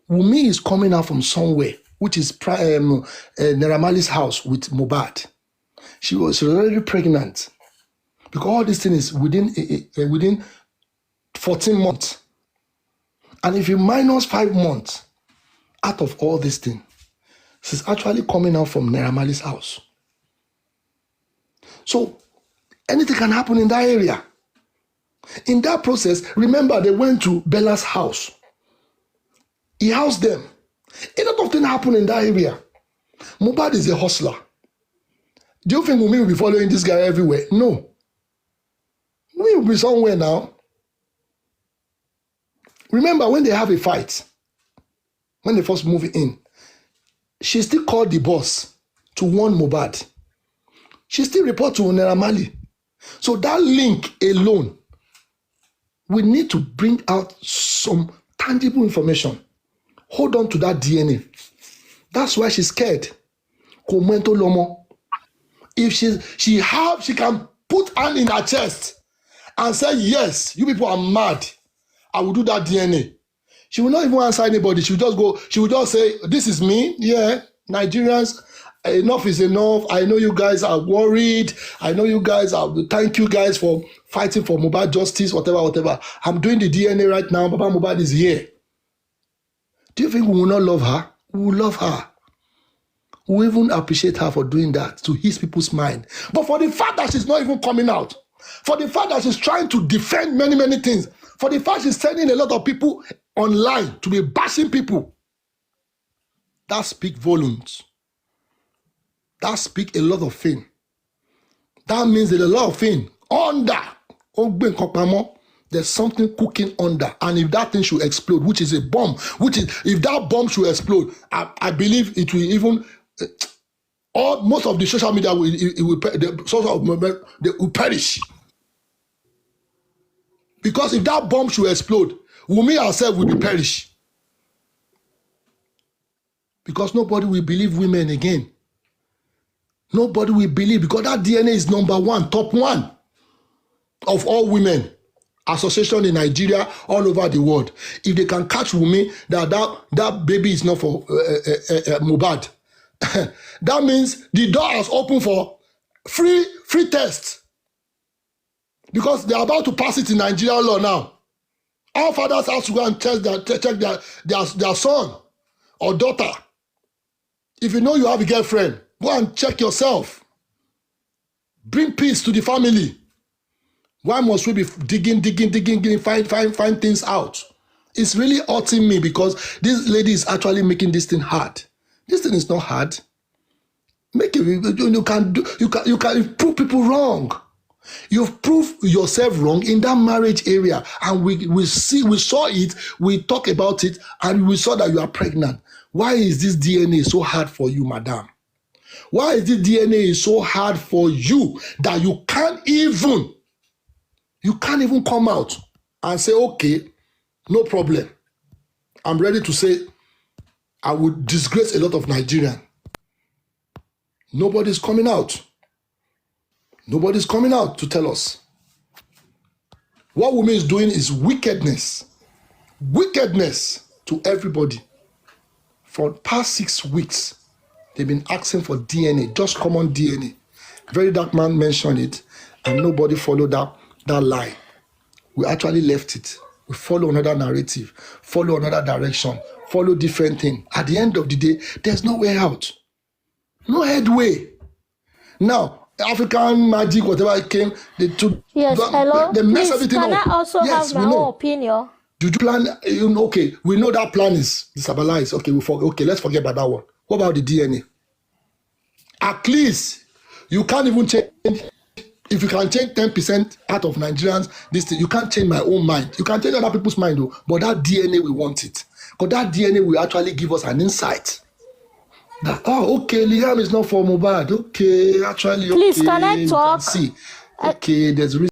Wunmi is coming out from somewhere, which is Naira Marley's house with Mohbad. She was already pregnant. Because all this thing is within 14 months. And if you minus 5 months out of all this thing, she's actually coming out from Naira Marley's house. So anything can happen in that area. In that process, remember they went to Bella's house. He housed them. A lot of things happen in that area. Mohbad is a hustler. Do you think Wunmi will be following this guy everywhere? No. We will be somewhere now. Remember when they have a fight, when they first move in, she still called the boss to warn Mohbad. She still report to Naira Marley. So that link alone, we need to bring out some tangible information. Hold on to that DNA. That's why she's scared. Komento Lomo. If she can put hand in her chest and say, yes, you people are mad, I will do that DNA. She will not even answer anybody. She will just say, this is me. Yeah, Nigerians, enough is enough. I know you guys are worried. I know you guys are, thank you guys for fighting for Mohbad justice, whatever. I'm doing the DNA right now. Baba Mohbad is here. Do you think we will not love her? We will love her. We will even appreciate her for doing that to ease people's mind. But for the fact that she's not even coming out, for the fact that she's trying to defend many things, for the fact she's sending a lot of people online to be bashing people, that speaks volumes. That speaks a lot of things. That means there's a lot of things under. There's something cooking under. And if that thing should explode, which is a bomb, if that bomb should explode, I believe it will even, most of the social media will perish. Because if that bomb should explode, Wunmi herself will be perished. Because nobody will believe women again. Nobody will believe, because that DNA is number one, top one of all women association in Nigeria, all over the world. If they can catch Wunmi that baby is not for Mohbad, that means the door is open for free tests. Because they are about to pass it in Nigerian law now. All fathers have to go and check their son or daughter. If you know you have a girlfriend, go and check yourself. Bring peace to the family. Why must we be digging, find things out? It's really hurting me because this lady is actually making this thing hard. This thing is not hard. You can prove people wrong. You've proved yourself wrong in that marriage area, and we saw it, we talk about it, and we saw that you are pregnant. Why is this DNA so hard for you, madam? Why is this DNA so hard for you that you can't even come out and say, okay, no problem. I'm ready to say I would disgrace a lot of Nigerians. Nobody's coming out. Nobody's coming out to tell us. What Wunmi is doing is wickedness. Wickedness to everybody. For the past 6 weeks, they've been asking for DNA, just common DNA. Very Dark Man mentioned it, and nobody followed that lie. We actually left it. We follow another narrative, follow another direction, follow different things. At the end of the day, there's no way out. No headway. Now, African magic, whatever it came, they took. Yes, hello. They mess Please, everything can up. I also Yes, have my own opinion? Did you plan? Okay, we know that plan is stabilized. Okay, let's forget about that one. What about the DNA? At least you can't even change. If you can change 10% out of Nigerians, this thing, you can't change my own mind. You can change other people's mind, though. But that DNA, we want it. Because that DNA will actually give us an insight. That, okay, Liam is not for Mohbad. Okay, actually, okay. Please, can I talk? See, okay, there's reason.